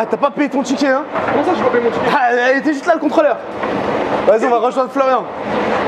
Ah, t'as pas payé ton ticket, hein? Comment ça, j'ai pas payé mon ticket? Ah, elle était juste là, le contrôleur. Vas-y, on va rejoindre Florian.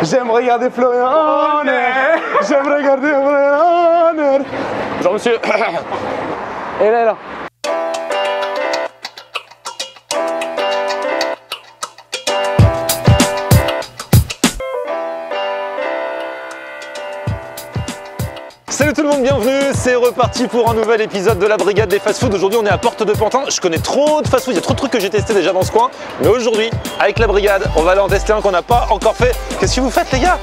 J'aime regarder Florian. J'aime regarder Florian. Bonjour monsieur. Et là, là. Salut tout le monde, bienvenue, c'est reparti pour un nouvel épisode de la brigade des fast-food. Aujourd'hui on est à Porte de Pantin, je connais trop de fast-food, il y a trop de trucs que j'ai testé déjà dans ce coin. Mais aujourd'hui, avec la brigade, on va aller en tester un qu'on n'a pas encore fait. Qu'est-ce que vous faites les gars?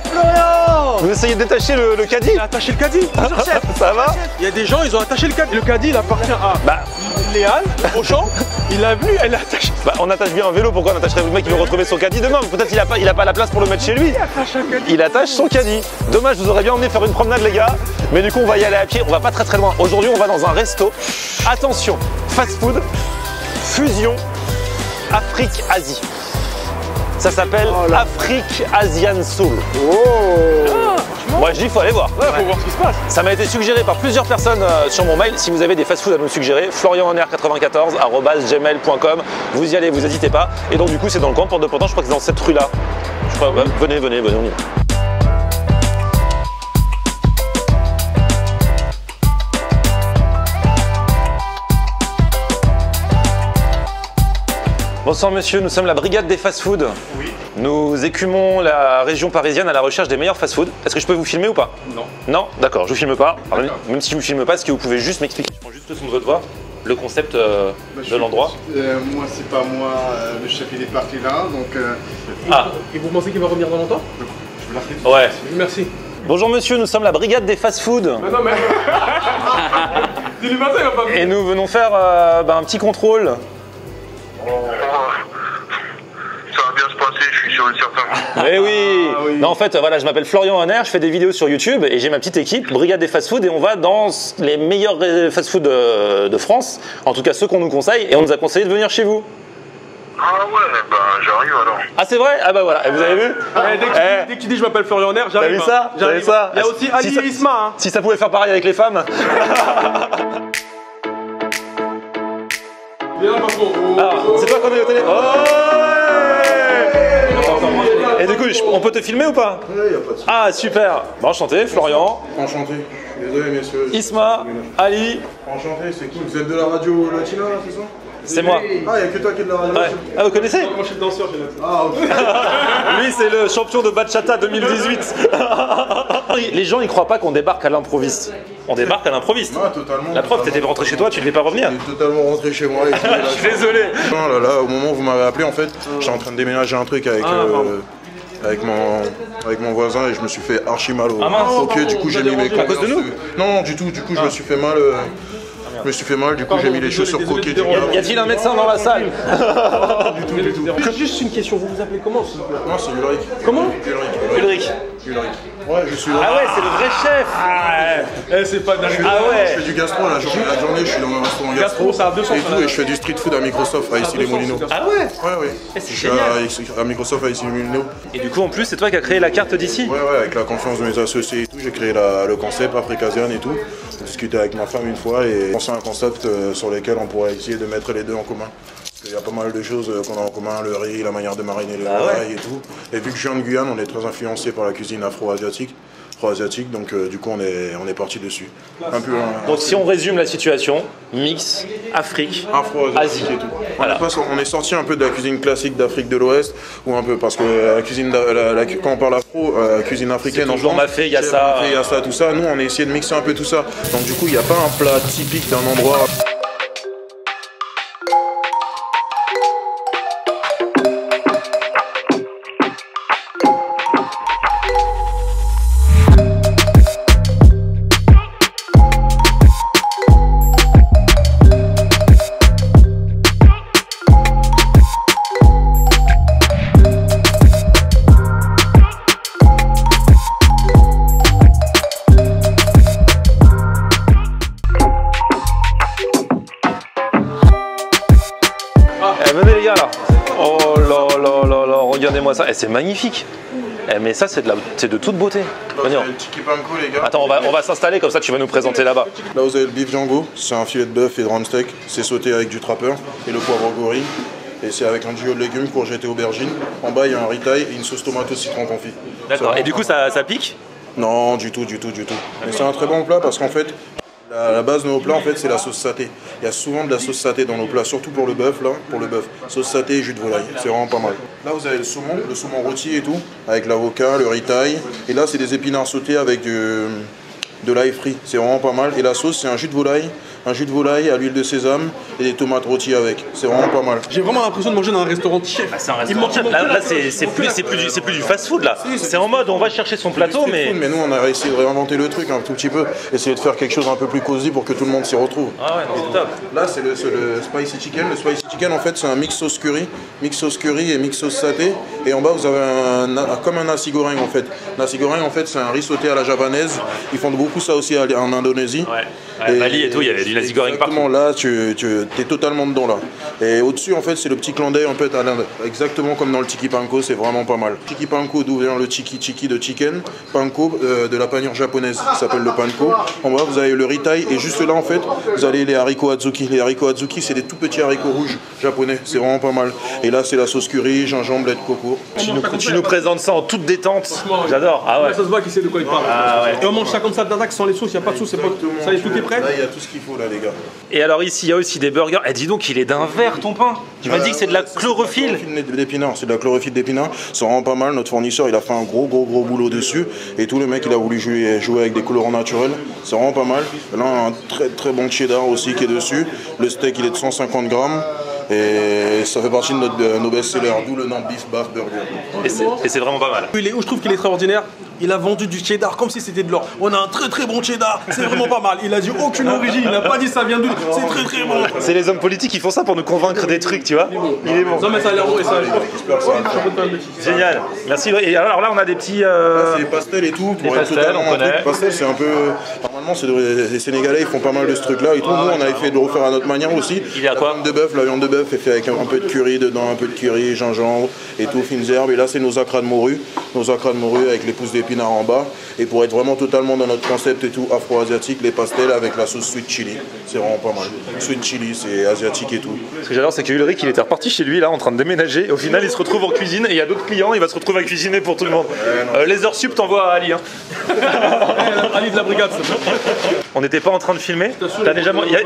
Florian! Vous essayez de détacher le caddie? Il a attaché le caddie. Bonjour chef. Ça va? Il y a des gens, ils ont attaché le caddie. Le caddie, il appartient à Léal, Auchan. Il a venu, elle l'a attaché. Bah on attache bien un vélo, pourquoi on attacherait le mec qui veut retrouver son caddie demain? Peut-être il a pas la place pour le mettre chez lui. Il attache son caddie. Dommage, je vous aurais bien emmené faire une promenade les gars. Mais du coup on va y aller à pied, on va pas très loin. Aujourd'hui on va dans un resto. Attention, fast-food, fusion, Afrique-Asie. Ça s'appelle Afrique Asian Soul. Moi je dis faut aller voir. Ouais, faut voir ce qui se passe. Ça m'a été suggéré par plusieurs personnes sur mon mail. Si vous avez des fast-food à nous suggérer, florianonr94@gmail.com. Vous y allez, vous n'hésitez pas. Et donc du coup c'est dans le coin Porte de Pantin, je crois que c'est dans cette rue là. Je crois, venez, on y va. Bonsoir monsieur, nous sommes la brigade des fast-food. Oui. Nous écumons la région parisienne à la recherche des meilleurs fast-food. Est-ce que je peux vous filmer ou pas? Non. Non? D'accord, je vous filme pas. Alors, même si je vous filme pas, est-ce que vous pouvez juste m'expliquer, je prends juste le son de votre voix, le concept de l'endroit? Moi, c'est pas moi, le chef il est parti là, donc... Et vous pensez qu'il va revenir dans longtemps? Je vais l'arrêter. Ouais. Merci. Bonjour monsieur, nous sommes la brigade des fast-food. Non, mais... Dis-lui pas ça, il va pas venir. Et nous venons faire un petit contrôle. Ça va bien se passer, je suis sûr et certain. Mais oui. Non, en fait, voilà, je m'appelle Florian Honner, je fais des vidéos sur YouTube et j'ai ma petite équipe, brigade des fast-food, et on va dans les meilleurs fast-food de France, en tout cas ceux qu'on nous conseille, et on nous a conseillé de venir chez vous. Ah ouais, bah j'arrive alors. Ah c'est vrai? Ah bah voilà, et vous avez vu? Dès qu'il dit je m'appelle Florian Honner, T'as j'arrive. vu ça? T'as vu ça? Il y a aussi Ali et Isma. Hein. Si ça pouvait faire pareil avec les femmes. Viens là, patron. Alors, c'est toi qu'on est au télé. Et du coup, on peut te filmer ou pas? Ouais, y a pas de soucis. Ah super. Bon, enchanté, Florian. Enchanté. Désolé, messieurs. Isma, Ali. Enchanté, c'est cool. Vous êtes de la radio latina, là, c'est ça? C'est moi. Ah, y'a que toi qui es de la radio Ouais. latina. Ah, vous connaissez? Moi, je suis le danseur, j'ai la... Ah, ok. Lui, c'est le champion de bachata 2018. Les gens, ils croient pas qu'on débarque à l'improviste. On débarque à l'improviste. Ah, totalement. La preuve, t'étais rentré chez toi, tu devais pas revenir. Je suis totalement rentré chez moi. Et tout, là, Je suis désolé. Non, là, au moment où vous m'avez appelé, en fait, j'étais en train de déménager un truc avec mon voisin et je me suis fait archi mal au pied. Du coup, j'ai mis mes À cause de nous? Non, du tout. Du coup, je me suis fait mal. Je me suis fait mal, du coup j'ai mis les chaussures croquées. Y a-t-il un médecin dans la salle? Du tout. Juste une question, vous vous appelez comment s'il vous plaît? Non, c'est Ulrich. Comment? Ulrich. Ouais, je suis Ah ouais, c'est le vrai chef. C'est pas dingue. Ah ouais. Je fais du gastro la journée, je suis dans un restaurant gastro ça a 200 et tout, et je fais du street food à Microsoft à Issy-les-Moulineaux. Ah ouais. Ouais. C'est Je suis génial. à Microsoft à Issy-les-Moulineaux. Et du coup, en plus, c'est toi qui as créé la carte d'ici? Ouais, avec la confiance de mes associés et tout, j'ai créé le concept Afrique Asian et tout. J'ai discuté avec ma femme une fois et pensé à un concept sur lequel on pourrait essayer de mettre les deux en commun. Il y a pas mal de choses qu'on a en commun, le riz, la manière de mariner les volailles et tout. Et vu que je viens de Guyane, on est très influencé par la cuisine afro-asiatique. Donc du coup on est parti dessus. Un peu, Donc si on résume la situation, mix, Afrique, Afro-asiatique et tout. Voilà. On est sorti un peu de la cuisine classique d'Afrique de l'Ouest, ou un peu parce que la cuisine, quand on parle afro, cuisine africaine, toujours mafé, il y a ça. Il y a ça, tout ça. Nous on a essayé de mixer un peu tout ça. Donc du coup il n'y a pas un plat typique d'un endroit. Venez les gars là. Oh là là là là, regardez-moi ça. C'est magnifique. Eh, mais ça, c'est de toute beauté. Là, vous avez le tiki panko, les gars. Attends, on va s'installer comme ça, tu vas nous présenter là-bas. Là, vous avez le beef Django. C'est un filet de bœuf et de round steak. C'est sauté avec du trapper et le poivre gorille. Et c'est avec un duo de légumes, courgettes et aubergines. En bas, il y a un ritaille et une sauce tomate au citron confit. D'accord. Et du coup, ça pique? Non, du tout. Mais c'est un très bon plat parce qu'en fait, la base de nos plats, en fait, c'est la sauce saté. Il y a souvent de la sauce saté dans nos plats, surtout pour le bœuf, là, pour le bœuf. Sauce saté et jus de volaille, c'est vraiment pas mal. Là, vous avez le saumon rôti et tout, avec l'avocat, le ritaille. Et là, c'est des épinards sautés avec de l'ail frit, c'est vraiment pas mal. Et la sauce, c'est un jus de volaille à l'huile de sésame et des tomates rôties avec. C'est vraiment pas mal. J'ai vraiment l'impression de manger dans un restaurant de chef. Ah, c'est un restaurant de chef. Là c'est plus du fast-food là. C'est en mode on va chercher son plateau, mais... Mais nous, on a essayé de réinventer le truc un tout petit peu. Essayer de faire quelque chose un peu plus cosy pour que tout le monde s'y retrouve. Ah ouais, c'est top. Là, c'est le spicy chicken. Le spicy chicken, en fait, c'est un mix sauce curry et mix sauce saté. Et en bas, vous avez comme un nasi goreng en fait. Nasi goreng, en fait, c'est un riz sauté à la javanaise. Ils font beaucoup ça aussi en Indonésie. Ouais. Bali et tout, il y avait du nasi goreng partout. Là, tu es totalement dedans là. Et au-dessus, en fait, c'est le petit clin d'œil en fait à l'Inde. Exactement comme dans le tiki panko, c'est vraiment pas mal. Tiki panko, d'où vient le tiki de chicken. Panko, de la panure japonaise, ça s'appelle le panko. En bas, vous avez le ritaille. Et juste là, en fait, vous avez les haricots azuki. Les haricots azuki, c'est des tout petits haricots rouges japonais. C'est vraiment pas mal. Et là, c'est la sauce curry, gingembre, lait de coco. Tu nous présentes ça en toute détente. J'adore. Ah ouais. Ça se voit qu'il sait de quoi il parle. Ah ouais. Et on mange ça comme ça d'attaque sans les sauces, il n'y a pas de sauce, ça y est, tout est prêt. Là, il y a tout ce qu'il faut là, les gars. Et alors ici, il y a aussi des burgers. Eh, dis donc, il est d'un verre ton pain. Tu m'as dit que c'est de la chlorophylle. C'est de la chlorophylle d'épinards. C'est vraiment pas mal. Notre fournisseur, il a fait un gros boulot dessus. Et tout le mec, il a voulu jouer avec des colorants naturels. C'est vraiment pas mal. Là, on a un très bon cheddar aussi qui est dessus. Le steak, il est de 150 grammes. Et ça fait partie de nos best-sellers, d'où le nom Beef Bath Burger. Et c'est vraiment pas mal. Où je trouve qu'il est extraordinaire, il a vendu du cheddar comme si c'était de l'or. On a un très bon cheddar, c'est vraiment pas mal. Il a dit aucune origine, il n'a pas dit ça vient d'où, c'est très bon. C'est les hommes politiques qui font ça pour nous convaincre des trucs, tu vois. Il est bon. Non mais ça a l'air bon et ça a l'air Génial, merci. Et alors là, on a des petits... C'est les pastels et tout. Les pastels, on connaît. Pastel, c'est un peu... Normalement, les Sénégalais, ils font pas mal de ce truc-là et tout. Nous, on avait fait de le refaire à notre manière aussi. Il y a quoi? La viande de bœuf est faite avec un peu de curry dedans, un peu de curry, gingembre et tout, fines herbes. Et là, c'est nos acras de morue. Nos acras de morue avec les pousses d'épinards en bas. Et pour être vraiment totalement dans notre concept et tout, afro-asiatique, les pastels avec la sauce sweet chili. C'est vraiment pas mal. Sweet chili, c'est asiatique et tout. Ce que j'adore, c'est que Ulrich, il était reparti chez lui, là, en train de déménager. Et au final, il se retrouve en cuisine et il y a d'autres clients. Il va se retrouver à cuisiner pour tout le monde. Les heures sup, t'envoies à Ali. Hein. Ali de la brigade. On n'était pas en train de filmer.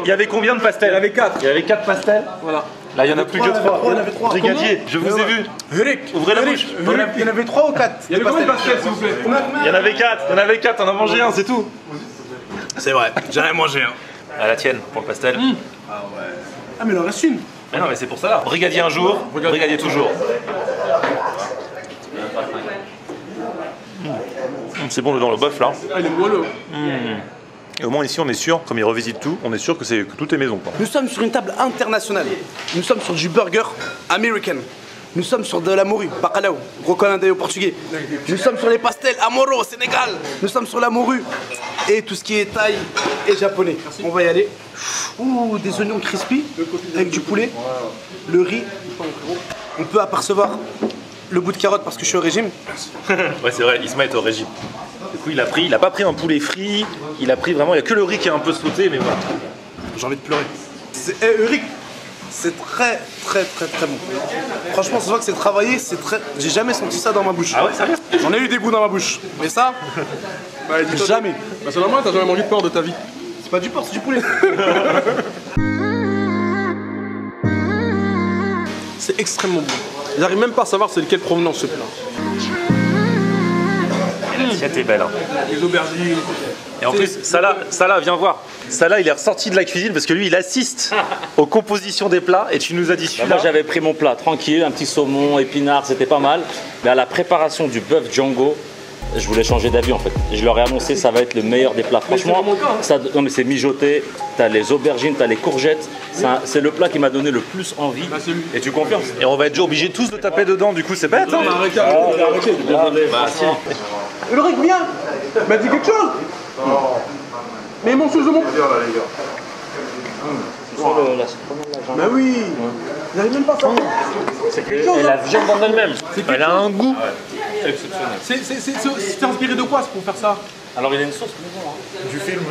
Il y avait combien de pastels? Il y avait 4. Il y avait 4 pastels. Voilà. Là, il y en a plus que 3. Il y en avait 3. Brigadier, je vous ai vu. Ouvrez la bouche. Il y en avait 3 ou 4. Il y avait combien de pastels s'il vous plaît? Il y en avait 4. On en a mangé un, c'est tout. C'est vrai, j'en ai mangé un. À la tienne, pour le pastel. Ah, mais il en reste une. Mais non, mais c'est pour ça là. Brigadier un jour, brigadier toujours. C'est bon dans le bœuf là. Ah, il est moelleux. Et au moins ici on est sûr, comme ils revisitent tout, on est sûr que tout est maison quoi. Nous sommes sur une table internationale. Nous sommes sur du burger American. Nous sommes sur de la morue, bacalhau, rocolander au portugais. Nous sommes sur les pastels amoro au Sénégal. Nous sommes sur la morue et tout ce qui est thaï et japonais. On va y aller. Ouh, des oignons crispy avec du poulet, le riz. On peut apercevoir le bout de carotte parce que je suis au régime. Ouais c'est vrai, Isma est au régime. Du coup il a pas pris un poulet frit, il a pris vraiment, il y a que le riz qui est un peu sauté mais voilà. J'ai envie de pleurer. Eric, c'est très bon. Franchement, ça se voit que c'est travaillé, c'est très... J'ai jamais senti ça dans ma bouche. Ah ouais, sérieux? J'en ai eu des goûts dans ma bouche. Mais ça, jamais. Bah c'est normal, t'as jamais mangé de porc de ta vie. C'est pas du porc, c'est du poulet. C'est extrêmement bon. J'arrive même pas à savoir c'est de quelle provenance ce plat. L'assiette est belle. Hein. Les aubergines. Et en plus, Salah, viens voir. Salah, il est ressorti de la cuisine parce que lui, il assiste aux compositions des plats et tu nous as dit celui-là. Moi, j'avais pris mon plat tranquille, un petit saumon, épinards, c'était pas mal. Mais à la préparation du bœuf Django, je voulais changer d'avis en fait. Je leur ai annoncé ça va être le meilleur des plats. Franchement, non mais c'est mijoté, t'as les aubergines, t'as les courgettes. C'est le plat qui m'a donné le plus envie. Et tu confirmes? Et on va être obligés tous de taper dedans, du coup c'est bête. Hein Ulrich, viens! Mais dis quelque chose! Mais mon sous de mon. Bah oui. J'arrive même pas à savoir. Et la viande en elle-même, elle a un goût. exceptionnel. C'est inspiré de quoi pour faire ça? Alors il y a une sauce maison. Hein. Du film.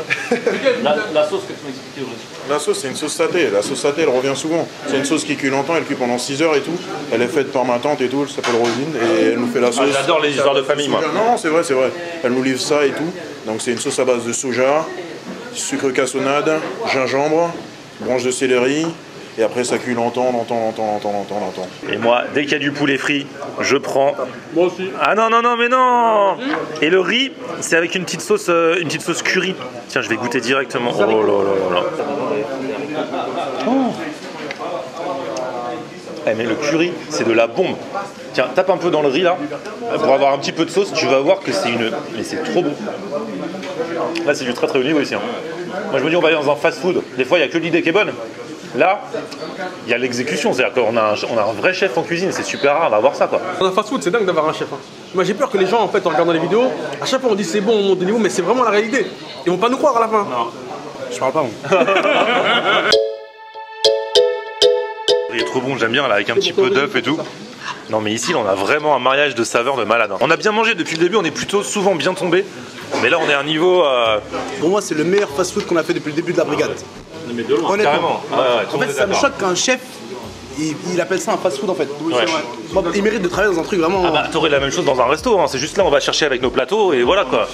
La sauce que tu m'as expliqué aujourd'hui. La sauce, c'est une sauce saté. La sauce saté, elle revient souvent. C'est une sauce qui cuit longtemps, elle cuit pendant 6 heures et tout. Elle est faite par ma tante et tout, elle s'appelle Rosine et elle nous fait la sauce. Ah, j'adore les histoires de famille, moi. Non, c'est vrai, c'est vrai. Elle nous livre ça et tout. Donc c'est une sauce à base de soja, sucre cassonade, gingembre, branche de céleri. Et après, ça cuit longtemps. Et moi, dès qu'il y a du poulet frit, je prends. Moi aussi. Ah non, mais non. Et le riz, c'est avec une petite sauce curry. Tiens, je vais goûter directement. Oh là là là. Oh. Eh, mais le curry, c'est de la bombe. Tiens, tape un peu dans le riz là, pour avoir un petit peu de sauce. Tu vas voir que c'est une. Mais c'est trop bon. Là, c'est du très très haut niveau ici. Hein. Moi, je me dis, on va aller dans un fast-food. Des fois, il n'y a que l'idée qui est bonne. Là, il y a l'exécution, c'est-à-dire qu'on a un vrai chef en cuisine, c'est super rare, on va voir ça quoi. Dans un fast-food, c'est dingue d'avoir un chef. Hein. Moi j'ai peur que les gens, en fait, en regardant les vidéos, à chaque fois on dit c'est bon, on monte de niveau, mais c'est vraiment la réalité. Ils vont pas nous croire à la fin. Non. Je parle pas, moi. Il est trop bon, j'aime bien là, avec un petit peu d'œuf et tout. Non mais ici, on a vraiment un mariage de saveurs de malade. Hein. On a bien mangé depuis le début, on est plutôt souvent bien tombé. Mais là, on est à un niveau... Pour moi, c'est le meilleur fast-food qu'on a fait depuis le début de la brigade. Mais de loin. Honnêtement. Carrément. En fait, ça me choque qu'un chef, il appelle ça un fast-food en fait. Ouais. Bon, il mérite de travailler dans un truc vraiment. Ah bah, t'aurais la même chose dans un resto, hein. C'est juste là, on va chercher avec nos plateaux et voilà quoi.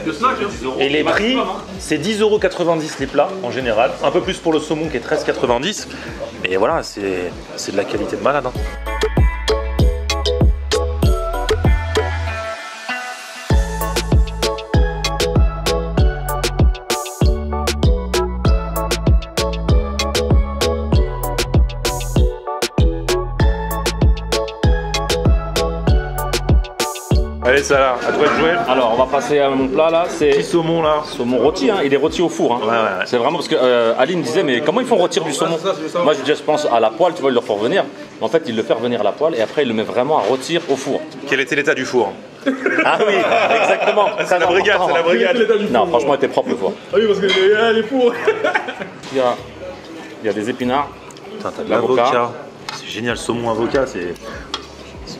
De snack, hein. Et les prix, c'est 10,90€ les plats en général. Un peu plus pour le saumon qui est 13,90€. Mais voilà, c'est de la qualité de malade. Hein. Allez, ça là, à toi de jouer. Alors, on va passer à mon plat là. C'est Petit saumon là. saumon rôti, hein. Il est rôti au four. Hein. Ouais. C'est vraiment parce que Ali me disait, mais comment ils font rôtir du saumon? Moi, je pense à la poêle, tu vois, ils le font revenir. Mais en fait, il le fait revenir à la poêle et après, il le met vraiment à rôtir au four. Quel était l'état du four? Ah oui, exactement. C'est la brigade, c'est la brigade. Non, franchement, il était propre le four. Ah oui, parce que les fours. Il y a des épinards. Putain, t'as de l'avocat. C'est génial, saumon avocat, c'est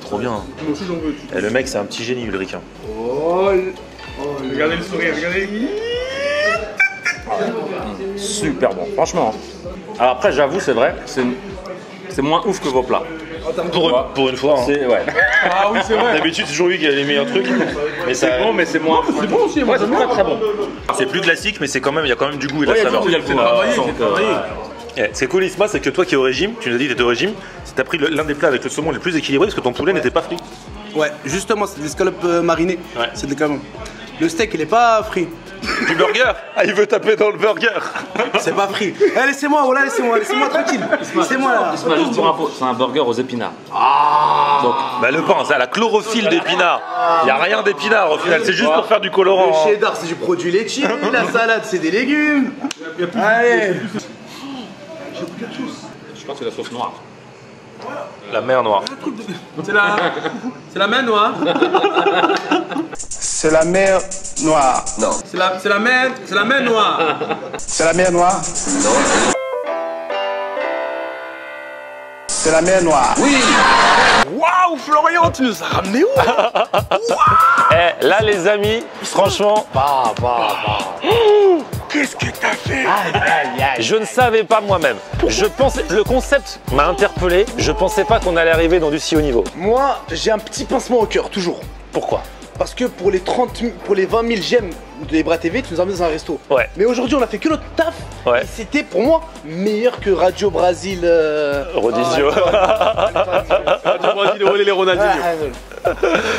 trop bien. Moi aussi j'en veux. Et le mec, c'est un petit génie, Ulrich. Regardez le sourire, regardez. Super bon, franchement. Alors après, j'avoue, c'est vrai, c'est moins ouf que vos plats. Pour une fois. Hein. Ouais. Ah oui, c'est vrai. D'habitude, c'est toujours lui qui a les meilleurs trucs. Mais C'est bon, mais c'est moins. C'est bon aussi, moi Ouais, c'est très très bon. c'est plus classique, mais c'est quand même, il y a quand même du goût et de la saveur. Il y a le four. C'est cool, Isma, c'est que toi qui es au régime, tu nous as dit que tu étais au régime, c'est t'as pris l'un des plats avec le saumon les plus équilibrés parce que ton poulet n'était pas frit. Ouais, justement, c'est des escalopes marinées. Ouais. C'est des camons. Le steak, il est pas frit. Du burger. Ah, il veut taper dans le burger. C'est pas frit. Eh, laissez-moi, voilà, laissez-moi tranquille. Laissez-moi là. Isma, juste pour info, c'est un burger aux épinards. Donc, Bah le pain, c'est la chlorophylle d'épinards. Il n'y a rien d'épinards au final, c'est juste pour faire du colorant. Le cheddar, c'est du produit laitier. La salade, c'est des légumes. Allez. je pense que c'est la sauce noire. La mer noire. C'est la main noire. C'est la mer Noire. Non. C'est la main noire. C'est la mer Noire. Non. C'est la mer Noire. Oui. Waouh, Florian, tu nous as ramené où? Eh, là les amis, franchement, Qu'est-ce que t'as fait? je ne savais pas moi-même. Je pensais, le concept m'a interpellé, je pensais pas qu'on allait arriver dans du si haut niveau. Moi, j'ai un petit pincement au cœur, toujours. Pourquoi? Parce que pour les 20 000 j'aime de Libra TV, tu nous as amené dans un resto. Ouais. Mais aujourd'hui, on a fait que notre taf. Ouais. Et c'était pour moi meilleur que Radio Brasil. Rodizio. Les Ronaldinho.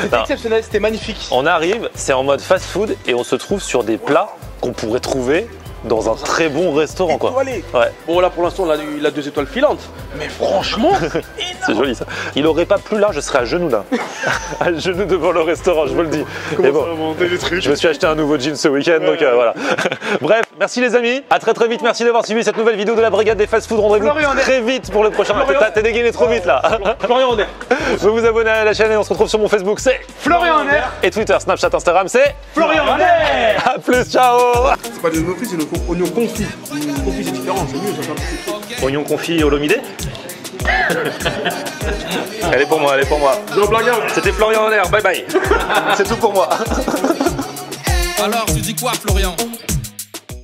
C'était exceptionnel, c'était magnifique. On arrive, c'est en mode fast-food et on se trouve sur des plats qu'on pourrait trouver dans un très bon restaurant quoi. Étoilé. Ouais, Bon, là pour l'instant, il a 2 étoiles filantes. Mais franchement, c'est joli ça. Il aurait pas plu là, je serais à genoux là. À genoux devant le restaurant, je vous le dis. Mais bon, je me suis acheté un nouveau jean ce week-end donc voilà. Bref, merci les amis, à très vite, merci d'avoir suivi cette nouvelle vidéo de la brigade des fast-food. Rendez-vous très vite pour le prochain. T'es dégainé trop vite là. Florian Ander. Vous vous abonnez à la chaîne et on se retrouve sur mon Facebook, c'est Florian Ander. et Twitter, Snapchat, Instagram, c'est Florian Ander. à plus, ciao. C'est pas du oignon frit, c'est oignon confit. Confit, c'est différent, c'est mieux, ça fait un petit peu. Oignon confit Olomidé. Elle est pour moi, elle est pour moi. C'était Florian Honner, bye bye. C'est tout pour moi. Alors, tu dis quoi, Florian?